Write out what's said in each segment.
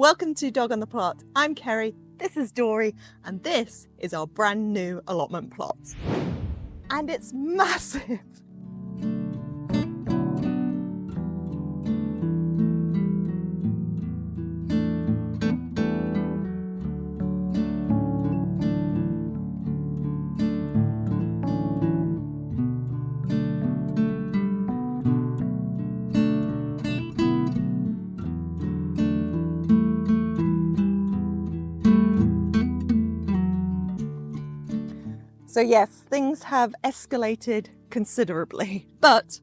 Welcome to Dog on the Plot. I'm Kerry, this is Dory, and this is our brand new allotment plot. And it's massive. So yes, things have escalated considerably, but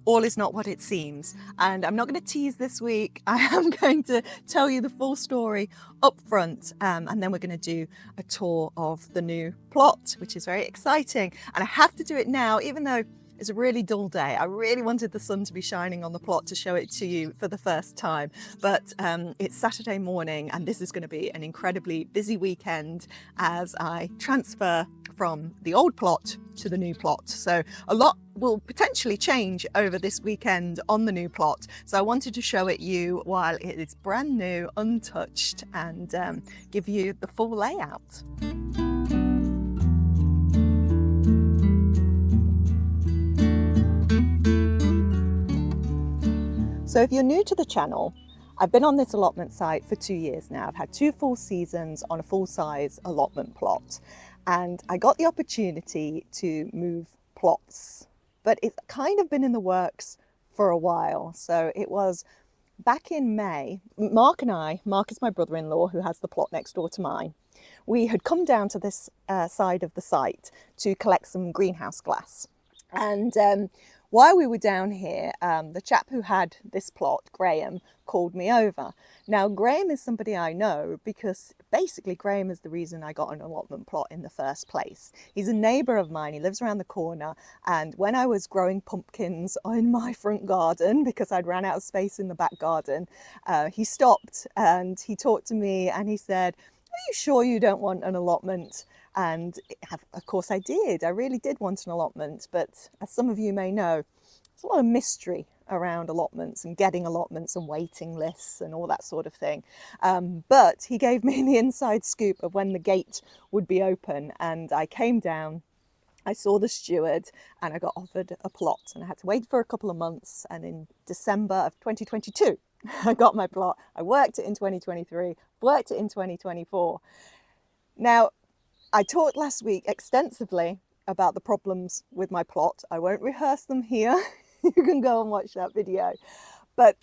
all is not what it seems. And I'm not going to tease this week. I am going to tell you the full story up front, and then we're going to do a tour of the new plot, which is very exciting. And I have to do it now, even though it's a really dull day. I really wanted the sun to be shining on the plot to show it to you for the first time, but it's Saturday morning and this is going to be an incredibly busy weekend as I transfer from the old plot to the new plot. So a lot will potentially change over this weekend on the new plot. So I wanted to show it you while it is brand new, untouched, and give you the full layout. So if you're new to the channel, I've been on this allotment site for 2 years now. I've had 2 full seasons on a full-size allotment plot, and I got the opportunity to move plots, but it's kind of been in the works for a while. So it was back in May. Mark is my brother-in-law who has the plot next door to mine. We had come down to this side of the site to collect some greenhouse glass, and while we were down here, the chap who had this plot, Graham, called me over. Now, Graham is somebody I know because basically Graham is the reason I got an allotment plot in the first place. He's a neighbour of mine, he lives around the corner, and when I was growing pumpkins in my front garden, because I'd ran out of space in the back garden, he stopped and he talked to me and he said, "Are you sure you don't want an allotment?" And of course I did. I really did want an allotment, but as some of you may know, there's a lot of mystery around allotments and getting allotments and waiting lists and all that sort of thing. But he gave me the inside scoop of when the gate would be open, and I came down, I saw the steward, and I got offered a plot, and I had to wait for a couple of months, and in December of 2022 I got my plot. I worked it in 2023, worked it in 2024. Now, I talked last week extensively about the problems with my plot. I won't rehearse them here. You can go and watch that video. But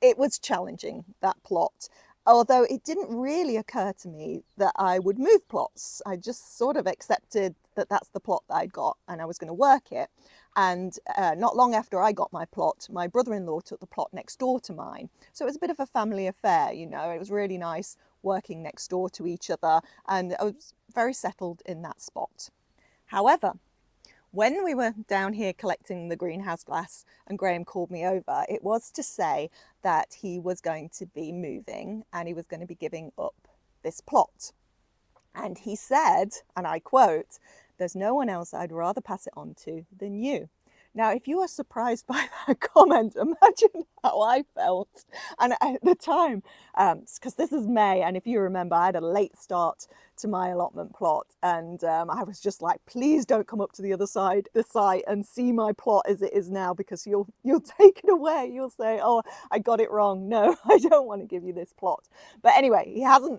it was challenging, that plot. Although it didn't really occur to me that I would move plots. I just sort of accepted that that's the plot that I'd got and I was going to work it. And not long after I got my plot, my brother-in-law took the plot next door to mine. So it was a bit of a family affair, you know. It was really nice working next door to each other, and I was very settled in that spot. However, when we were down here collecting the greenhouse glass and Graham called me over, it was to say that he was going to be moving and he was going to be giving up this plot. And he said, and I quote, "There's no one else I'd rather pass it on to than you." Now, if you are surprised by that comment, imagine how I felt. And at the time, because this is May, and if you remember, I had a late start to my allotment plot, and I was just like, please don't come up to the other side, the site, and see my plot as it is now, because you'll take it away. You'll say, "Oh, I got it wrong." No, I don't want to give you this plot. But anyway,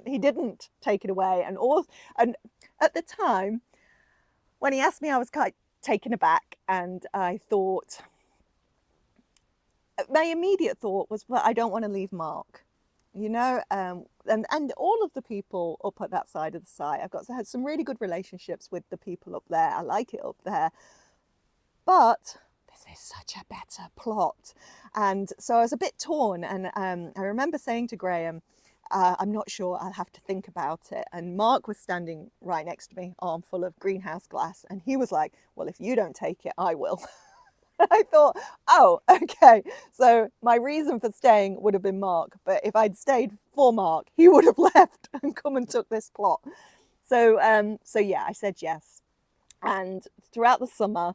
he didn't take it away, and at the time, when he asked me, I was quite taken aback, and I thought, my immediate thought was, well, I don't want to leave Mark, you know, and all of the people up at that side of the site. I had some really good relationships with the people up there. I like it up there, but this is such a better plot. And so I was a bit torn, and I remember saying to Graham, "I'm not sure, I'll have to think about it." And Mark was standing right next to me, arm full of greenhouse glass, and he was like, "Well, if you don't take it, I will." I thought, oh, okay. So my reason for staying would have been Mark, but if I'd stayed for Mark, he would have left and come and took this plot. So yeah, I said yes. And throughout the summer,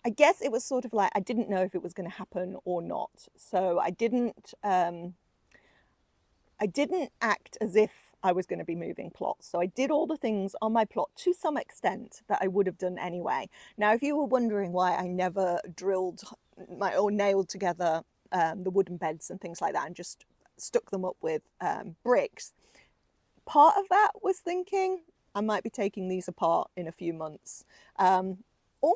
I guess it was sort of like I didn't know if it was going to happen or not. So I didn't I didn't act as if I was going to be moving plots. So I did all the things on my plot to some extent that I would have done anyway. Now, if you were wondering why I never drilled or nailed together the wooden beds and things like that and just stuck them up with bricks, part of that was thinking I might be taking these apart in a few months. Or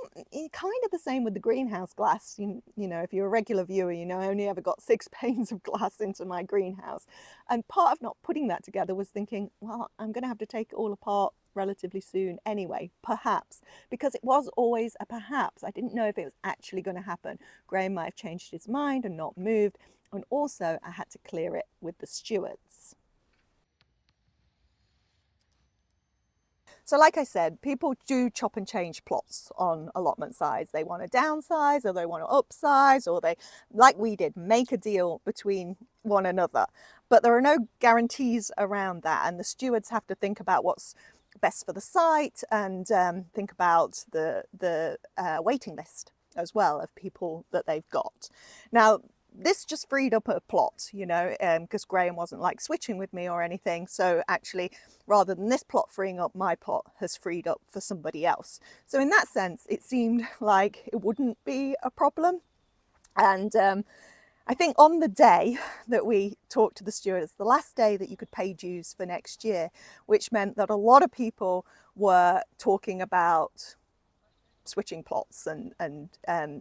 kind of the same with the greenhouse glass. You know, if you're a regular viewer, you know I only ever got 6 panes of glass into my greenhouse. And part of not putting that together was thinking, well, I'm going to have to take it all apart relatively soon anyway, perhaps. Because it was always a perhaps. I didn't know if it was actually going to happen. Graham might have changed his mind and not moved. And also I had to clear it with the stewards. So like I said, people do chop and change plots on allotment size. They want to downsize or they want to upsize, or they, like we did, make a deal between one another. But there are no guarantees around that, and the stewards have to think about what's best for the site and think about the waiting list as well of people that they've got. Now, this just freed up a plot, you know, because Graham wasn't like switching with me or anything. So actually, rather than this plot freeing up, my plot has freed up for somebody else. So in that sense, it seemed like it wouldn't be a problem. And I think on the day that we talked to the stewards, the last day that you could pay dues for next year, which meant that a lot of people were talking about switching plots and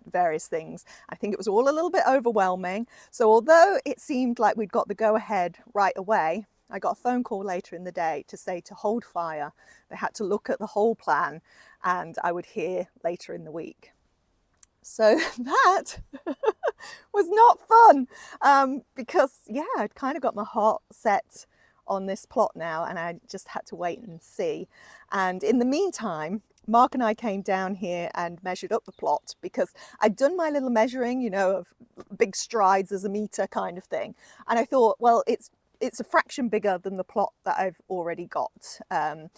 various things. I think it was all a little bit overwhelming. So although it seemed like we'd got the go-ahead right away, I got a phone call later in the day to say to hold fire. They had to look at the whole plan and I would hear later in the week. So that was not fun because, yeah, I'd kind of got my heart set on this plot now and I just had to wait and see. And in the meantime, Mark and I came down here and measured up the plot because I'd done my little measuring, you know, of big strides as a meter kind of thing. And I thought, well, it's a fraction bigger than the plot that I've already got. And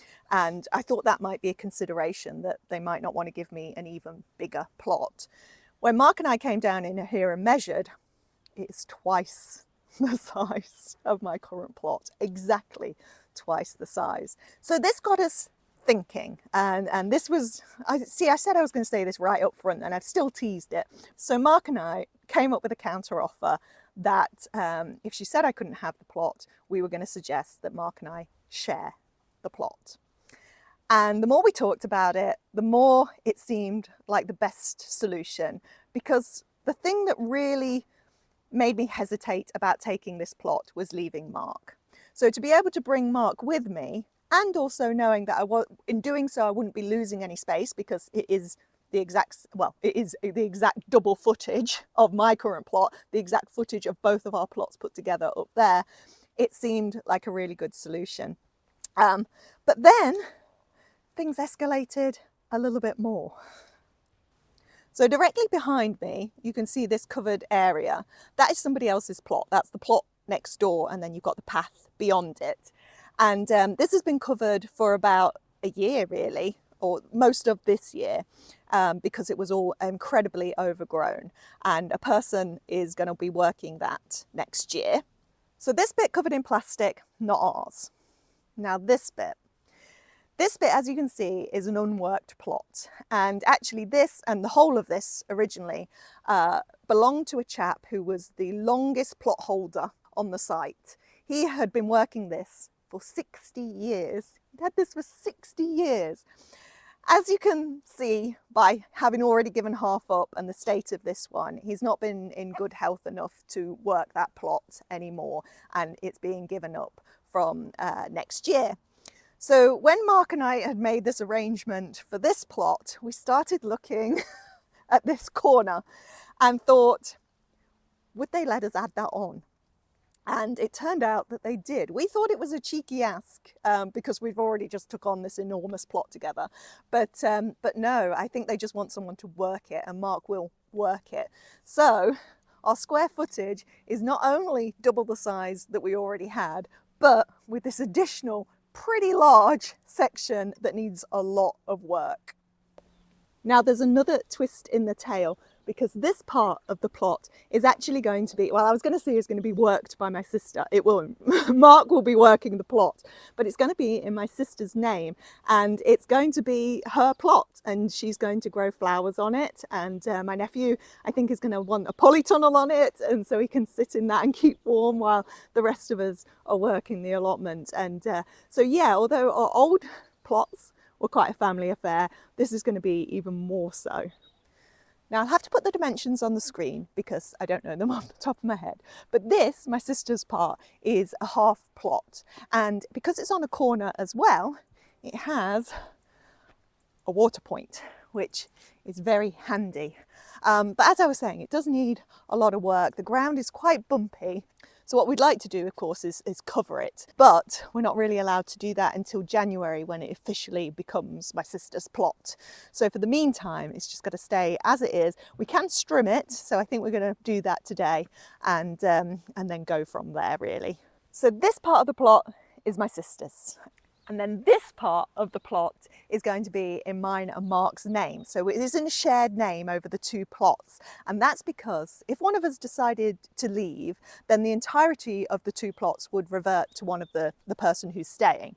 I thought that might be a consideration, that they might not want to give me an even bigger plot. When Mark and I came down in here and measured, it's twice the size of my current plot, exactly twice the size. So this got us thinking, and this was, I said I was going to say this right up front and I've still teased it. So Mark and I came up with a counter offer that if she said I couldn't have the plot, we were going to suggest that Mark and I share the plot. And the more we talked about it, the more it seemed like the best solution, because the thing that really made me hesitate about taking this plot was leaving Mark. So to be able to bring Mark with me, and also knowing that in doing so I wouldn't be losing any space because it is the exact double footage of my current plot, the exact footage of both of our plots put together up there, it seemed like a really good solution. But then things escalated a little bit more. So directly behind me, you can see this covered area. That is somebody else's plot. That's the plot next door, and then you've got the path beyond it. And this has been covered for about a year, really, or most of this year, because it was all incredibly overgrown. And a person is going to be working that next year. So this bit covered in plastic, not ours. Now this bit, as you can see, is an unworked plot. And actually this and the whole of this originally belonged to a chap who was the longest plot holder on the site. He had been working this for 60 years. He'd had this for 60 years. As you can see by having already given half up and the state of this one, he's not been in good health enough to work that plot anymore, and it's being given up from next year. So when Mark and I had made this arrangement for this plot, we started looking at this corner and thought, would they let us add that on? And it turned out that they did. We thought it was a cheeky ask because we've already just took on this enormous plot together. But no, I think they just want someone to work it, and Mark will work it. So our square footage is not only double the size that we already had, but with this additional pretty large section that needs a lot of work. Now there's another twist in the tale. because this part of the plot is actually going to be, well, I was going to say it's going to be worked by my sister. It won't. Mark will be working the plot, but it's going to be in my sister's name, and it's going to be her plot, and she's going to grow flowers on it. And my nephew, I think, is going to want a polytunnel on it, and so he can sit in that and keep warm while the rest of us are working the allotment. And so yeah, although our old plots were quite a family affair, this is going to be even more so. Now I'll have to put the dimensions on the screen because I don't know them off the top of my head. But this, my sister's part, is a half plot. And because it's on a corner as well, it has a water point, which is very handy. But as I was saying, it does need a lot of work. The ground is quite bumpy. So what we'd like to do, of course, is cover it. But we're not really allowed to do that until January, when it officially becomes my sister's plot. So for the meantime, it's just got to stay as it is. We can strim it, so I think we're going to do that today, and then go from there, really. So this part of the plot is my sister's. And then this part of the plot is going to be in mine and Mark's name. So it is in a shared name over the two plots. And that's because if one of us decided to leave, then the entirety of the two plots would revert to one of the person who's staying.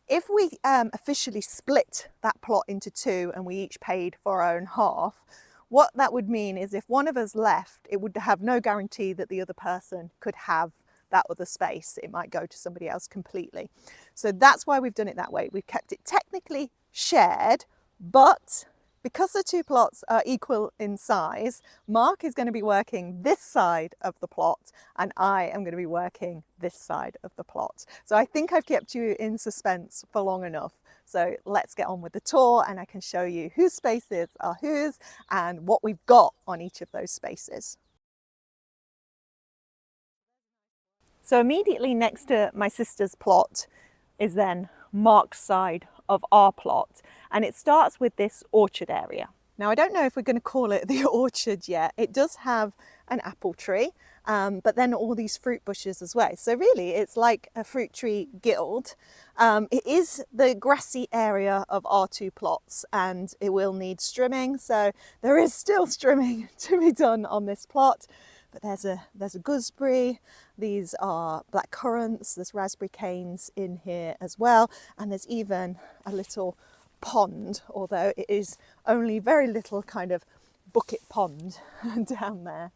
If we officially split that plot into two and we each paid for our own half, what that would mean is if one of us left, it would have no guarantee that the other person could have that other space. It might go to somebody else completely. So that's why we've done it that way. We've kept it technically shared, but because the two plots are equal in size, Mark is going to be working this side of the plot and I am going to be working this side of the plot. So I think I've kept you in suspense for long enough. So let's get on with the tour and I can show you whose spaces are whose and what we've got on each of those spaces. So immediately next to my sister's plot is then Mark's side of our plot, and it starts with this orchard area. Now I don't know if we're going to call it the orchard yet. It does have an apple tree, but then all these fruit bushes as well. So really it's like a fruit tree guild. It is the grassy area of our two plots and it will need strimming. So there is still strimming to be done on this plot. But there's a gooseberry, these are black currants, there's raspberry canes in here as well, and there's even a little pond, although it is only very little kind of bucket pond down there.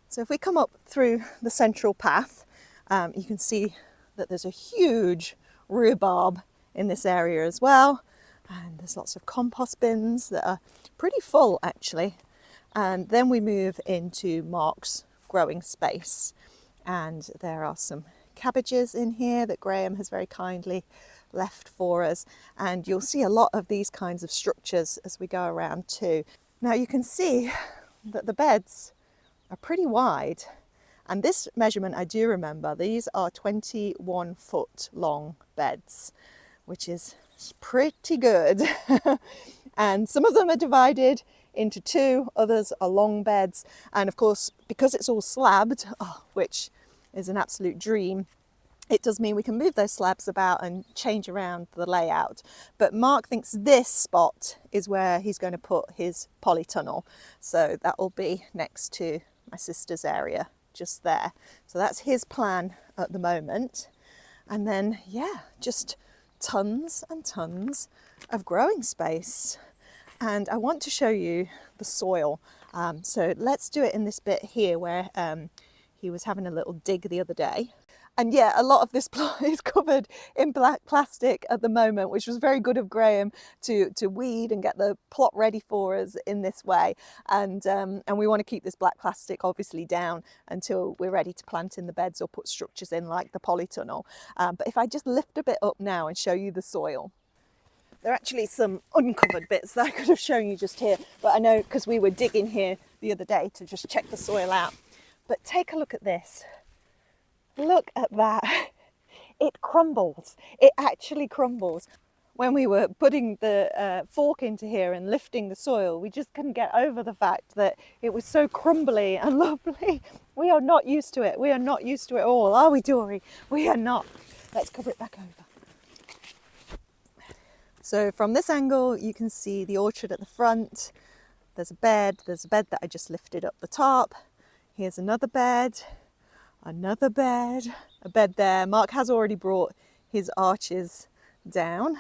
So if we come up through the central path, you can see that there's a huge rhubarb in this area as well, and there's lots of compost bins that are pretty full actually. And then we move into Mark's growing space, and there are some cabbages in here that Graham has very kindly left for us, and you'll see a lot of these kinds of structures as we go around too. Now you can see that the beds are pretty wide, and this measurement I do remember, these are 21 foot long beds, which is pretty good. And some of them are divided into two, others are long beds, and of course because it's all slabbed, which is an absolute dream, it does mean we can move those slabs about and change around the layout. But Mark thinks this spot is where he's going to put his polytunnel, so that will be next to my sister's area just there. So that's his plan at the moment. And then yeah, just tons and tons of growing space. And I want to show you the soil. So let's do it in this bit here where he was having a little dig the other day. And yeah, a lot of this plot is covered in black plastic at the moment, which was very good of Graham to weed and get the plot ready for us in this way. And we want to keep this black plastic obviously down until we're ready to plant in the beds or put structures in like the polytunnel. But if I just lift a bit up now and show you the soil. There are actually some uncovered bits that I could have shown you just here, but I know because we were digging here the other day to just check the soil out. But take a look at this. Look at that. It crumbles. It actually crumbles. When we were putting the fork into here and lifting the soil, we just couldn't get over the fact that it was so crumbly and lovely. We are not used to it. We are not used to it all, are we, Dory? We are not. Let's cover it back over. So from this angle, you can see the orchard at the front. there's a bed that I just lifted up the top. Here's another bed, a bed there. Mark has already brought his arches down,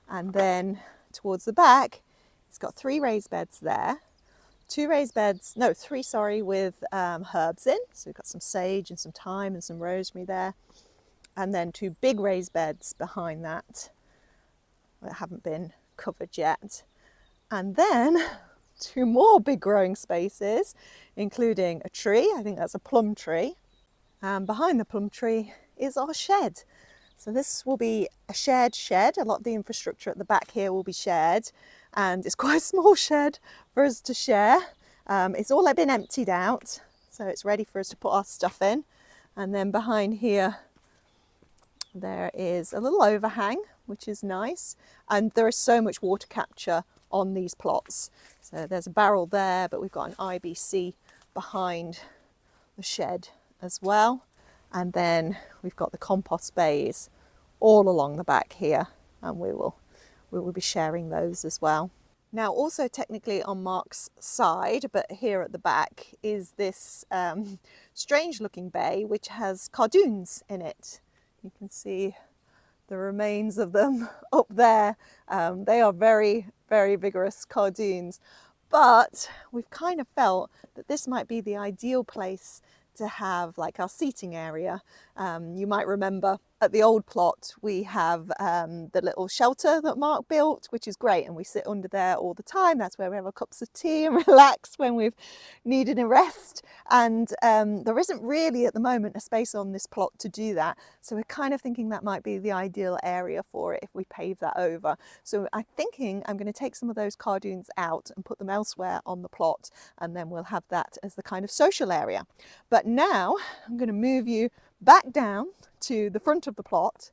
and then towards the back he's got 3 raised beds there. 2 raised beds, no, 3, sorry, with herbs in. So we've got some sage and some thyme and some rosemary there. And then 2 big raised beds behind that haven't been covered yet. And then 2 more big growing spaces, including a tree. I think that's a plum tree. And behind the plum tree is our shed. So this will be a shared shed. A lot of the infrastructure at the back here will be shared, and it's quite a small shed for us to share. It's all been emptied out, so it's ready for us to put our stuff in. And then behind here, there is a little overhang, which is nice. And there is so much water capture on these plots. So there's a barrel there, but we've got an IBC behind the shed as well. And then we've got the compost bays all along the back here, and we will be sharing those as well. Now, also technically on Mark's side, but here at the back, is this strange looking bay which has cardoons in it. You can see the remains of them up there. They are very, very vigorous cardoons, but we've kind of felt that this might be the ideal place to have like our seating area. You might remember at the old plot we have the little shelter that Mark built, which is great, and we sit under there all the time. That's where we have our cups of tea and relax when we've needed a rest. And there isn't really at the moment a space on this plot to do that, so we're kind of thinking that might be the ideal area for it if we pave that over. So I'm thinking I'm going to take some of those cardoons out and put them elsewhere on the plot, and then we'll have that as the kind of social area. But now I'm going to move you back down to the front of the plot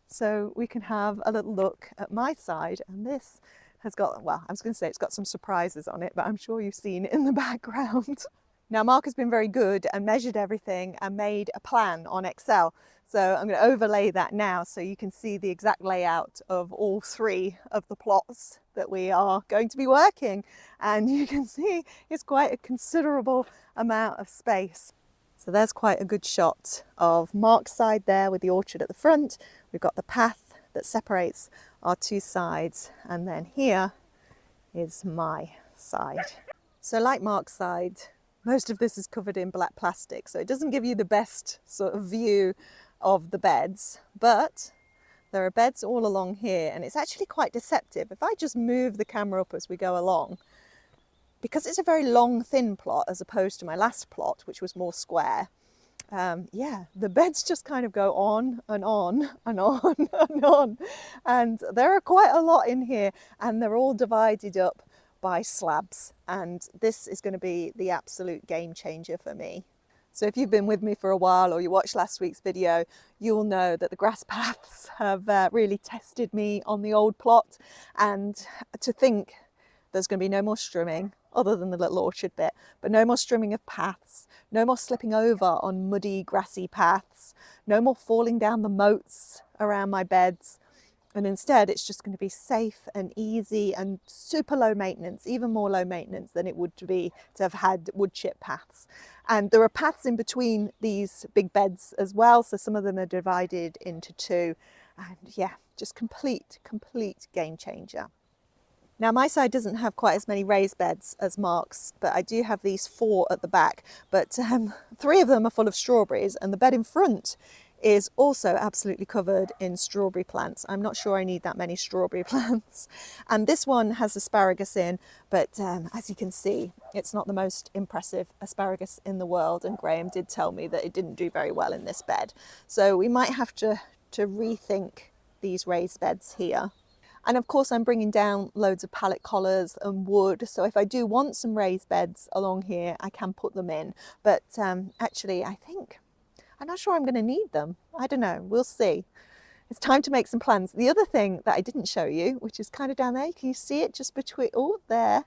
so we can have a little look at my side. And this has got, well, I was going to say it's got some surprises on it, but I'm sure you've seen it in the background. Now, Mark has been very good and measured everything and made a plan on Excel. So I'm going to overlay that now so you can see the exact layout of all 3 of the plots that we are going to be working. And you can see it's quite a considerable amount of space. So there's quite a good shot of Mark's side there with the orchard at the front. We've got the path that separates our 2 sides, and then here is my side. So like Mark's side, most of this is covered in black plastic, so it doesn't give you the best sort of view of the beds, but there are beds all along here, and it's actually quite deceptive. If I just move the camera up as we go along, because it's a very long, thin plot as opposed to my last plot, which was more square, yeah, the beds just kind of go on and on and on and on. And there are quite a lot in here, and they're all divided up by slabs. And this is going to be the absolute game changer for me. So if you've been with me for a while, or you watched last week's video, you'll know that the grass paths have really tested me on the old plot. And to think there's going to be no more strimming, other than the little orchard bit, but no more strimming of paths, no more slipping over on muddy, grassy paths, no more falling down the moats around my beds. And instead, it's just going to be safe and easy and super low maintenance, even more low maintenance than it would be to have had wood chip paths. And there are paths in between these big beds as well, so some of them are divided into 2. And yeah, just complete game changer. Now my side doesn't have quite as many raised beds as Mark's, but I do have these 4 at the back, but 3 of them are full of strawberries, and the bed in front is also absolutely covered in strawberry plants. I'm not sure I need that many strawberry plants. And this one has asparagus in, but as you can see, it's not the most impressive asparagus in the world, and Graham did tell me that it didn't do very well in this bed. So we might have to rethink these raised beds here. And of course I'm bringing down loads of pallet collars and wood, so if I do want some raised beds along here, I can put them in. But actually I'm not sure I'm going to need them. I don't know, we'll see. It's time to make some plans. The other thing that I didn't show you, which is kind of down there, can you see it just between, oh, there.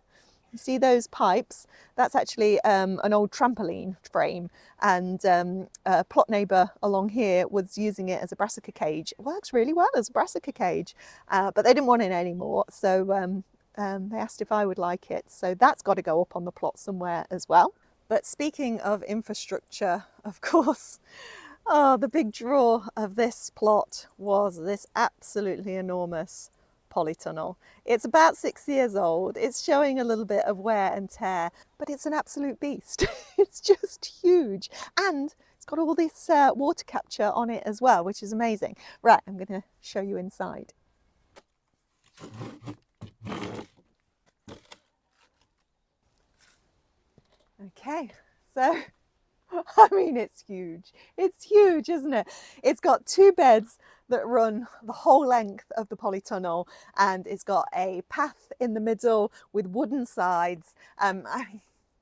You see those pipes? That's actually an old trampoline frame, and a plot neighbour along here was using it as a brassica cage. It works really well as a brassica cage, but they didn't want it anymore, so they asked if I would like it. So that's got to go up on the plot somewhere as well. But speaking of infrastructure, of course, oh, the big draw of this plot was this absolutely enormous polytunnel. It's about 6 years old. It's showing a little bit of wear and tear, but it's an absolute beast. It's just huge. And it's got all this water capture on it as well, which is amazing. Right, I'm going to show you inside. Okay, so I mean, it's huge. It's huge, isn't it? It's got 2 beds that run the whole length of the polytunnel, and it's got a path in the middle with wooden sides.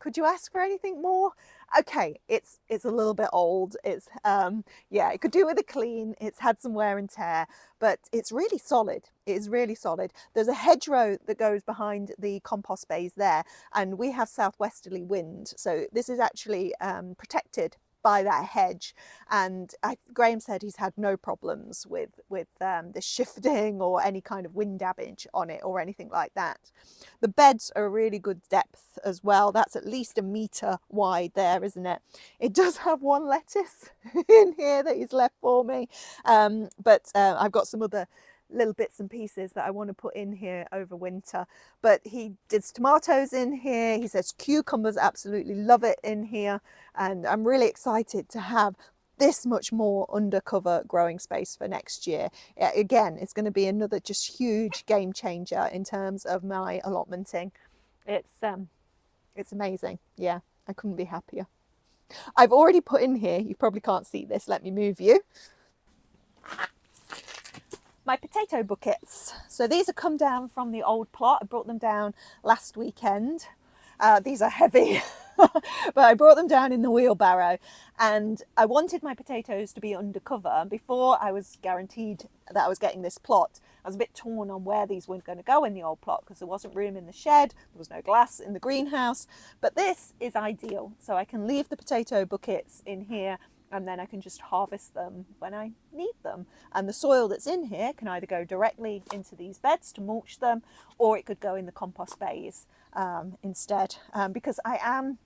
Could you ask for anything more? Okay, it's a little bit old. It's yeah, it could do with a clean. It's had some wear and tear, but it's really solid. It is really solid. There's a hedgerow that goes behind the compost bays there, and we have southwesterly wind, so this is actually protected by that hedge. And Graham said he's had no problems with the shifting or any kind of wind damage on it or anything like that. The beds are a really good depth as well. That's at least 1 metre wide there, isn't it? It does have 1 lettuce in here that he's left for me, but I've got some other little bits and pieces that I want to put in here over winter. But he did tomatoes in here. He says cucumbers absolutely love it in here, and I'm really excited to have this much more undercover growing space for next year. Again, it's going to be another just huge game changer in terms of my allotmenting. It's amazing. Yeah, I couldn't be happier. I've already put in here, you probably can't see this, let me move you, my potato buckets. So these have come down from the old plot. I brought them down last weekend. These are heavy, but I brought them down in the wheelbarrow, and I wanted my potatoes to be undercover. Before I was guaranteed that I was getting this plot, I was a bit torn on where these were going to go in the old plot because there wasn't room in the shed, there was no glass in the greenhouse, but this is ideal. So I can leave the potato buckets in here, and then I can just harvest them when I need them. And the soil that's in here can either go directly into these beds to mulch them, or it could go in the compost bays instead. Because I am...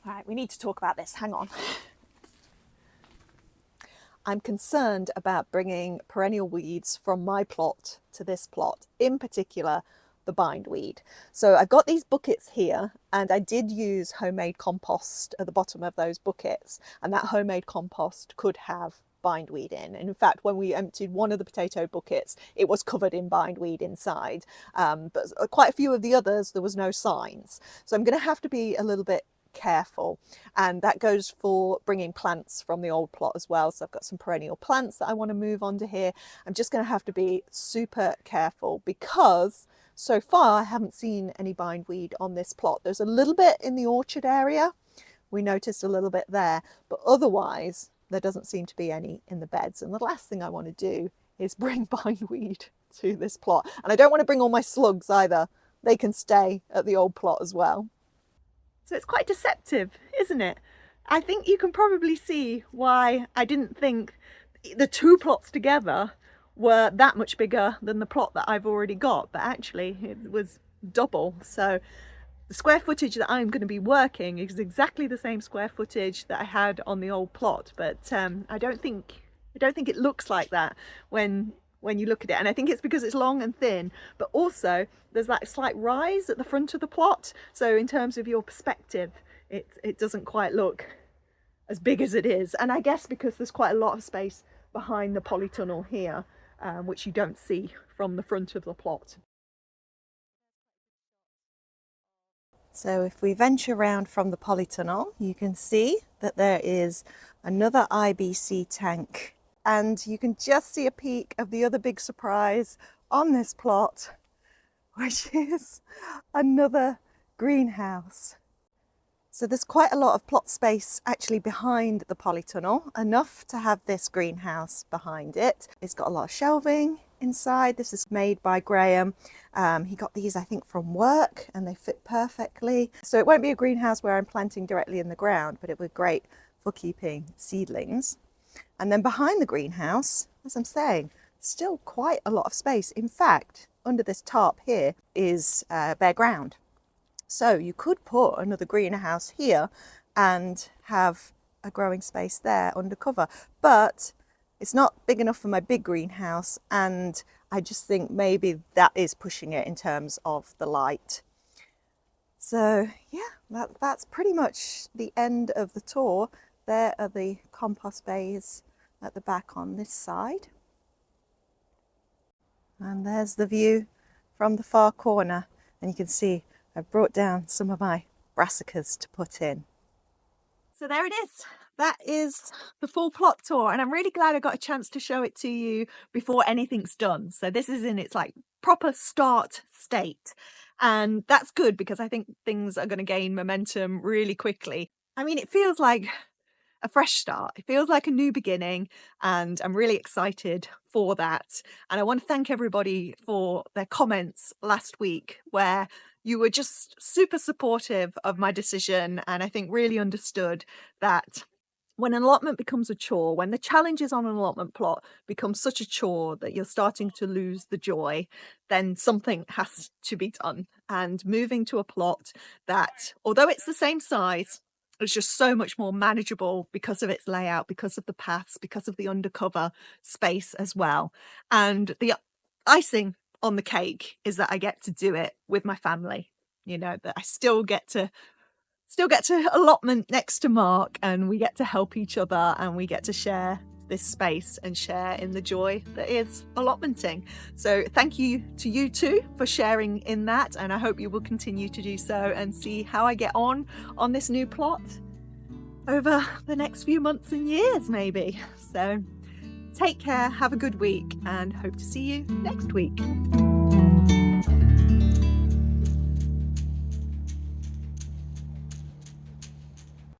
Right, we need to talk about this, hang on. I'm concerned about bringing perennial weeds from my plot to this plot, in particular the bindweed. So I've got these buckets here, and I did use homemade compost at the bottom of those buckets, and that homemade compost could have bindweed in. And in fact, when we emptied one of the potato buckets, it was covered in bindweed inside, but quite a few of the others there was no signs. So I'm going to have to be a little bit careful, and that goes for bringing plants from the old plot as well. So I've got some perennial plants that I want to move onto here. I'm just going to have to be super careful because so far I haven't seen any bindweed on this plot. There's a little bit in the orchard area, we noticed a little bit there, but otherwise there doesn't seem to be any in the beds. And the last thing I want to do is bring bindweed to this plot, and I don't want to bring all my slugs either. They can stay at the old plot as well. So it's quite deceptive, isn't it? I think you can probably see why I didn't think the 2 plots together were that much bigger than the plot that I've already got, but actually it was double. So the square footage that I'm going to be working is exactly the same square footage that I had on the old plot, but I don't think it looks like that when you look at it. And I think it's because it's long and thin, but also there's that slight rise at the front of the plot. So in terms of your perspective, it doesn't quite look as big as it is. And I guess because there's quite a lot of space behind the polytunnel here, which you don't see from the front of the plot. So if we venture around from the polytunnel, you can see that there is another IBC tank, and you can just see a peek of the other big surprise on this plot, which is another greenhouse. So there's quite a lot of plot space actually behind the polytunnel, enough to have this greenhouse behind it. It's got a lot of shelving inside. This is made by Graham. He got these, I think, from work, and they fit perfectly. So it won't be a greenhouse where I'm planting directly in the ground, but it would be great for keeping seedlings. And then behind the greenhouse, as I'm saying, still quite a lot of space. In fact, under this tarp here is bare ground. So you could put another greenhouse here and have a growing space there under cover, but it's not big enough for my big greenhouse, and I just think maybe that is pushing it in terms of the light. So yeah, that's pretty much the end of the tour. There are the compost bays at the back on this side. And there's the view from the far corner. And you can see I've brought down some of my brassicas to put in. So there it is. That is the full plot tour, and I'm really glad I got a chance to show it to you before anything's done. So this is in its like proper start state, and that's good because I think things are going to gain momentum really quickly. I mean, it feels like a fresh start. It feels like a new beginning, and I'm really excited for that. And I want to thank everybody for their comments last week, where you were just super supportive of my decision, and I think really understood that when an allotment becomes a chore, when the challenges on an allotment plot become such a chore that you're starting to lose the joy, then something has to be done. And moving to a plot that, although it's the same size, it's just so much more manageable because of its layout, because of the paths, because of the undercover space as well. And the icing on the cake is that I get to do it with my family, you know, that I still get to allotment next to Mark, and we get to help each other, and we get to share this space and share in the joy that is allotmenting. So thank you to you too for sharing in that, and I hope you will continue to do so and see how I get on this new plot over the next few months and years maybe. So take care, have a good week, and hope to see you next week.